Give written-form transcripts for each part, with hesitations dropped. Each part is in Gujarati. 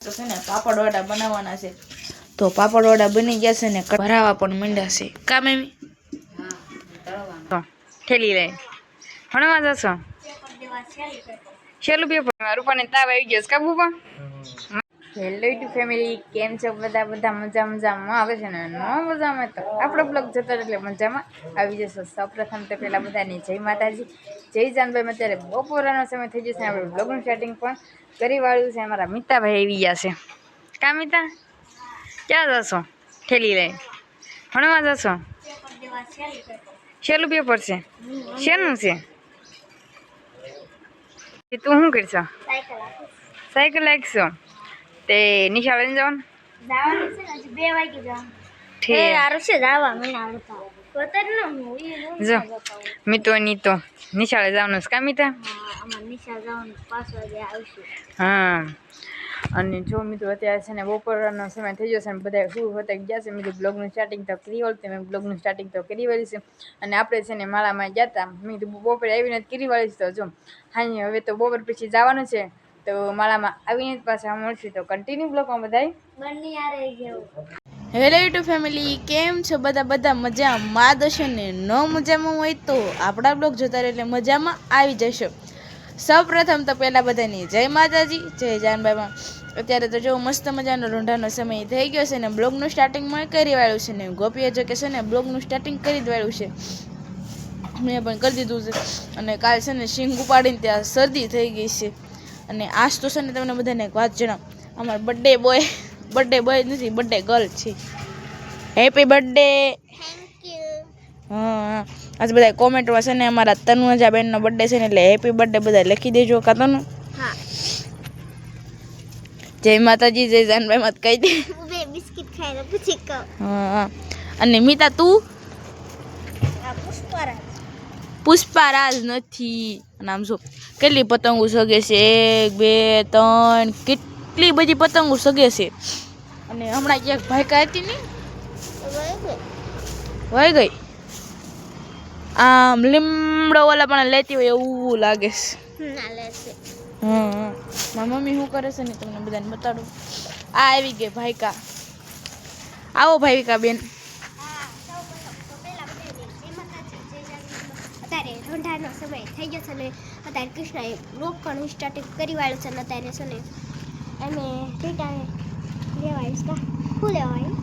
તો છે ને પાપડ વડા બનાવવાના છે તો પાપડ વડા બની ગયા છે ને ભરાવા પણ માંડ્યા છે કા મેમી ઠેલી લઈ ભણવા જશો છેલ્લું પેપર રૂપાને તાવ આવી ગયો છે કાબુ પણ હેલો યુટ્યુબ ફેમિલી કેમ છો બધા મજામાં આવે છે ને નો મજામાં તો આપણો બ્લોગ જતો એટલે મજામાં આવી જશો. સૌપ્રથમ તો પહેલાં બધાની જય માતાજી જય જાનભાઈ. અત્યારે બપોરનો સમય થઈ જશે આપણે બ્લોગનું સ્ટાર્ટિંગ પણ કરી વાળ્યું છે. અમારા મિતાભાઈ આવી ગયા છે કા મિતા ક્યાં જશો ઠેલી લઈ ભણવા જશો છેલ્લું પેપર છે શેનું છે તું શું કરશો સાયકલ લાગશો તે નિશાળ લઈને જવાનું જો મિતોની તો નિશાળે જવાનું છે કા મિતા હા. અને જો મિત્રો અત્યારે છે ને બપોરનો સમય થઈ જશે ને બધા શું હોતા ગયા છે મિત્રો બ્લોગનું સ્ટાર્ટિંગ તો કરી વાળું મેં બ્લોગનું સ્ટાર્ટિંગ તો કરી વાળી છે. અને આપણે છે ને માળામાં ગયા હતા મેં બપોરે આવીને કરી વાળી તો જો હા હવે તો બપોર પછી જવાનું છે તો માળામાં આવીને જ પાછા મળશું તો કન્ટિન્યુ બ્લોગમાં બધા હેલો યુટ્યુબ ફેમિલી કેમ છો બધા મજામાં દશો ને ન મજામાં હોય તો આપણા બ્લોગ જોતા રહે એટલે મજામાં આવી જશો. સૌપ્રથમ તો પહેલાં બધાની જય માતાજી જય જાનબાઈમાં. અત્યારે તો જો મસ્ત મજાનો રૂંઢાનો સમય થઈ ગયો છે ને બ્લોગનું સ્ટાર્ટિંગમાં કરી વાળ્યું છે ને ગોપીએ જો કે છે ને બ્લોગનું સ્ટાર્ટિંગ કરી જ વાળ્યું છે મેં પણ કરી દીધું છે. અને કાલ છે ને શીંગ ઉપાડીને ત્યાં શરદી થઈ ગઈ છે. અને આજ તો છે ને તમને બધાને એક વાત જણાવ અમારો બર્થડે બોય નથી બર્થડે ગર્લ છે. Happy birthday. હા આજે બધા કોમેન્ટમાં છે ને અમારા તનુજા બેનનો બર્થડે છે ને એટલે હેપી બર્થડે બધા લખી દેજો કા તનુ. જય માતાજી જય જાનભાઈ મત કહી દે બિસ્કિટ ખાઈને પૂછી કહું. હા અને મિતા તું પુષ્પારાજ નથી. નામ જો કેટલી પતંગો સગે છે 1 2 3 કેટલી બધી પતંગો સગે છે. અને હમણાં ક્યાંક ભાઈકા હતી ને વહી ગઈ આમ લીમડો વાલા પણ લેતી હોય એવું લાગે છે. મારી મમ્મી શું કરે છે ને તમને બધાને બતાડું. આ આવી ગઈ ભાઈકા. આવો ભાઈકા બેન. અત્યારે ઠંડાનો સમય થઈ ગયો છે ને અત્યારે કૃષ્ણએ બ્લોગ પણ સ્ટાર્ટ કરી વાળ્યું છે ને અત્યારે છે ને અમે ટીટાને લેવા આવીશ કા શું લેવા આવી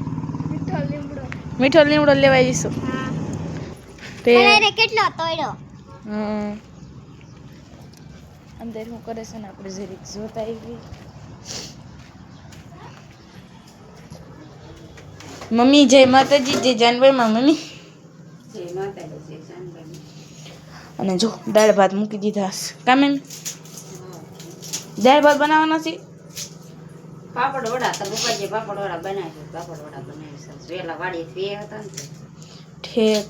મીઠો લીમડો લેવા આવીશું. હા કેટલો તોડ્યો અંદર શું કરે છે ને આપણે જરીક જોતા આવી. મમ્મી જય માતાજી જય જાનભાઈ મમ્મી જય માતાજી જય જાનભાઈ. અને જો દાળ ભાત મૂકી દીધા કા મેમ દાળ ભાત બનાવવાના છે. પાપડ વડા તો બપાજી પાપડ વડા બનાવીશું વેલા વાડી થી હતા ને ઠેક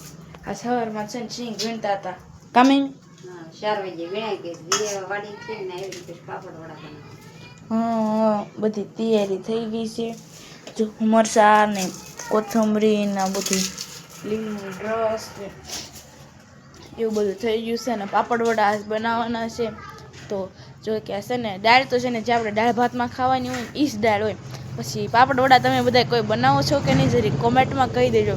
આ સવારમાં છે ને સિંગ વીણતા હતા કા મેમ. 4 વાગે વીણાઈ ગઈ દિયા વાડી થી ને એવી રીતે પાપડ વડા બનાવી. હા બધી તૈયારી થઈ ગઈ છે. જો મરચાં ને કોથમરી ને બધું લીંબુ રસ એવું બધું થઈ ગયું છે. ને પાપડ વડા બનાવવાના છે તો જો કે છે ને દાળ તો છે ને જે આપણે દાળ ભાતમાં ખાવાની હોય એ જ દાળ હોય. પછી પાપડ વડા તમે બધા કોઈ બનાવો છો કે નહીં જરી કોમેન્ટમાં કહી દેજો.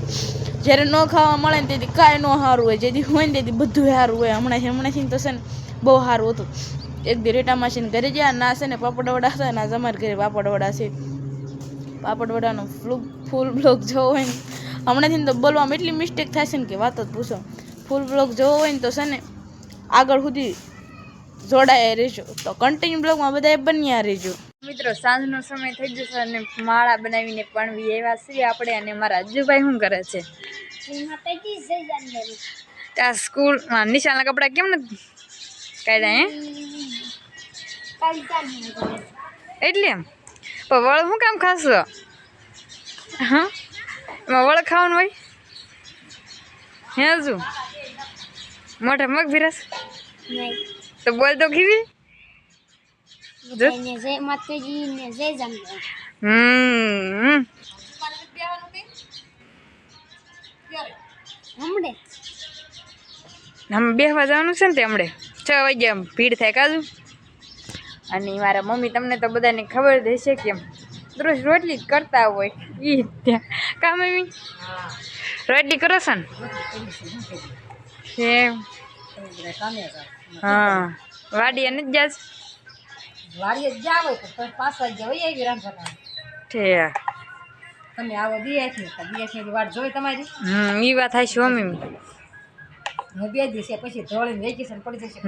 જ્યારે ન ખાવા મળે ને તેથી કાંઈ ન સારું હોય જેથી હોય ને તેથી બધું સારું હોય. હમણાંથી તો છે ને બહુ સારું હતું. એક દી રેટામાં છે ને ઘરે ગયા ના છે ને પાપડ વડા હતા ના અમારે ઘરે પાપડ વડા છે. પાપડ વડાનો ફૂલ બ્લોગ જોવો હોય ને હમણાંથી તો બોલવામાં એટલી મિસ્ટેક થાય છે ને કે વાત જ પૂછો. ફૂલ બ્લોગ જોવો હોય ને તો છે ને આગળ સુધી જોડાયા રહેજો તો કન્ટિન્યુ બ્લોગમાં બધા બન્યા રહેજો. મિત્રો સાંજનો સમય થઈ જશે અને માળા બનાવીને પણ એવા છીએ આપણે. અને મારા અજુભાઈ શું કરે છે ત્યાં સ્કૂલમાં નિશાળના કપડાં કેમ નથી કાઢ્યા એટલે પણ વળ શું કામ ખાશો હા એમાં વળ ખાવાનું હોય હે હજુ મોઢા મગ ભીરસ તો બોલ તો ખીવી બેહવા જવાનું છે ને તે હમણે 6 વાગ્યા ભીડ થાય કાજુ અને મારા મમ્મી તમને તો બધાને ખબર જ હશે કેમ દરરોજ રોટલી જ કરતા હોય ઈ ત્યાં કા મમ્મી રોટલી કરો છો ને એમ હા વાડીએ નથી જાસ વાડીએ જાવ તો 5 વાગે હોય આવી રાંધવા ઠીક તમે આવો દિયાથી વાટ જોઈ તમારી ઈ વાત હાચી મમ્મી હું 2 દિવસે પછી ધોળીને વેકેશન પડી જશે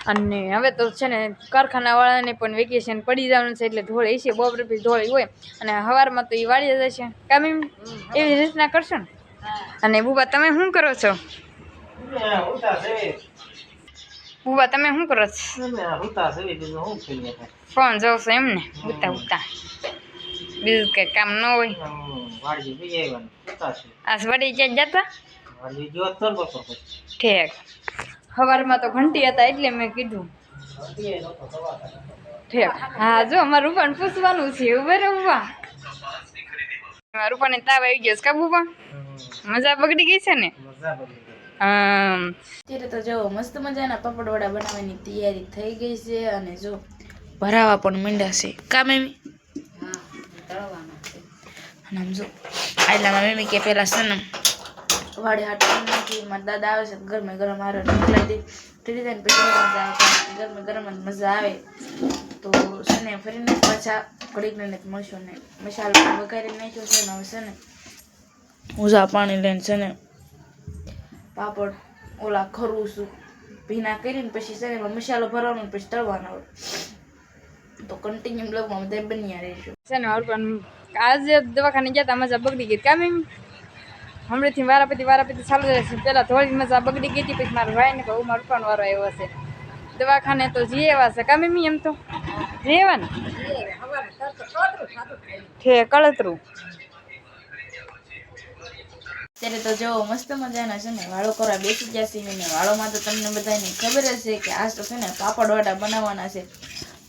અને હવે તો છે ને કારખાનાવાળાને પણ વેકેશન પડી જવાનું છે એટલે ધોળી છે બપોર પછી ધોળી હોય અને સવારમાં તો એ વાળી જશે કામ એવી રીતના કરશો ને અને બુબા તમે શું કરો છો બુબા તમે શું કરો છો ફોન જોવ છો એમ ને ઉતા ઉતા બીજું કઈ કામ ન હોય આ વડી ક્યાં જતા ઠીક સવારમાં તો ઘંટી હતા એટલે મેં કીધું ઠીક હા જો અમારે રૂપાને પૂછવાનું છે બરાબર રૂપાને તાવ આવી ગયો કા બુબા મજા બગડી ગઈ છે ને અત્યારે તો જો મસ્ત મજાના પાપડ વડા બનાવવાની તૈયારી થઈ ગઈ છે અને જો ભરાવા પણ માંડ્યા છે કા મમ્મી અને આમ જો આટલામાં મમ્મી કે પેલા છે ને વાડે હાટ નાખી મારા દાદા આવે છે ગરમે ગરમ હારે મોકલાઈ દે ઠરી જાય ને પછી ગરમે ગરમ જ મજા આવે તો છે ને ફરીને પાછા ઘડીક લઈને મળશું ને મસાલો વઘારી નાખ્યો છે ને હવે છે ને ઉજા પાણી લઈને છે ને પાપડ ઓલા ખરું છું ભીના કરીને પછી છે ને એમાં મસાલો ભરવાનો ને પછી તળવાનો હોય તો કન્ટિન્યુ બ્લોગમાં બધા બન્યા રહીશું છે ને રૂપાન આજે દવાખાને ગયા તા મજા બગડી ગઈ કામ હમણાંથી વારાપતિ ચાલુ રહેશે પેલા થોડી મજા બગડી ગઈ હતી પછી મારા ભાઈ ને કહું મારો રૂપાનો વારો આવ્યો હશે દવાખાને તો જઈ એવા છે કા મમ્મી એમ તો જઈ એવા ને કળતરું ત્યારે તો જો મસ્ત મજાના છે ને વાળો કરવા બેસી જશે ને વાળોમાં તો તમને બધાને ખબર જ છે કે આજ તો છે ને પાપડ વડા બનાવવાના છે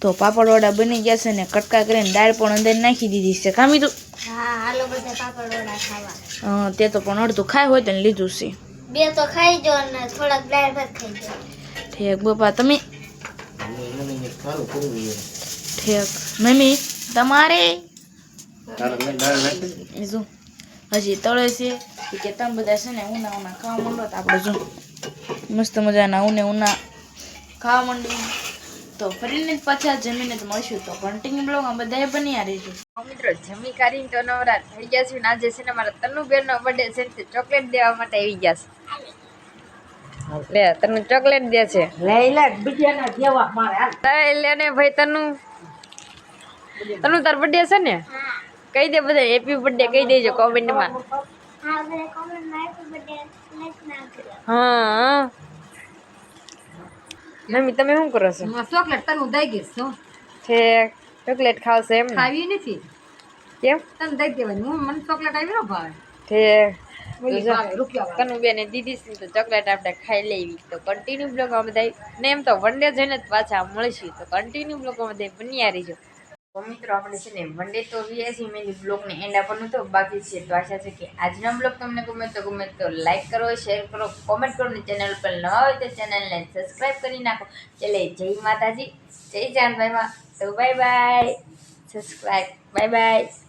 તો પાપડ વડા બની ગયા છે ને કટકા કરીને દાળ પણ અંદર નાખી દીધી છે કામી તું હા હાલો બધા પાપડ વડા ખાવા તે તો પણ અડધું ખાય હોય તો લીધું છે 2 તો ખાઈ જો ને થોડાક દાળ ભાત ખાઈ જો ઠીક બાપા તમે ઠીક મમ્મી તમારે જો હજી તળે છે કે તમે બધા છે ને ઉના ખાવા માંડો તો આપણે જો મસ્ત મજાના ઉના ખાવા માંડી તો ફરીને પાછા જમીને જ મળશું તો કન્ટિન્યુ બ્લોગમાં બધાએ બન્યા રહેજો મિત્રો જમી કરીને તો નવરા થઈ ગયા છે ને આજે છે ને મારા તનુબેનનો બર્થડે છે ને ચોકલેટ દેવા માટે આવી ગયા છે લે તને ચોકલેટ દે છે લે ને ભાઈ તનુ તાર બર્થડે છે ને કહી દે બધા હેપી બર્થડે કહી દેજો કોમેન્ટમાં હા બધા કોમેન્ટમાં હેપી બર્થડે લખ નાખજો હા મમ્મી તમે શું કરો છો ચોકલેટ તને દઈ ગઈશ શું છે ચોકલેટ ખાવશે એમ ને ખાવી નથી કેમ તને દઈ દેવાની હું મને ચોકલેટ આવી ન ભાવે છે રૂપિયા કનુબેને દીધી છે તો ચોકલેટ આપણે ખાઈ લેવી તો કન્ટિન્યુ બ્લોગમાં બધા ને એમ તો વન ડે જઈને જ પાછા મળશું તો કન્ટિન્યુ બ્લોગમાં બધા બન્યા રહીજો તો મિત્રો આપણે છે ને વન ડે તો વીએસી મેની બ્લોગને એન્ડ આપવાનું તો બાકી છે તો આશા છે કે આજનો બ્લોગ તમને ગમે તો લાઈક કરો શેર કરો કોમેન્ટ કરો ને ચેનલ પર ન હોય તો ચેનલને સબસ્ક્રાઈબ કરી નાખો એટલે જય માતાજી જય જાનભાઈમાં તો bye bye subscribe bye bye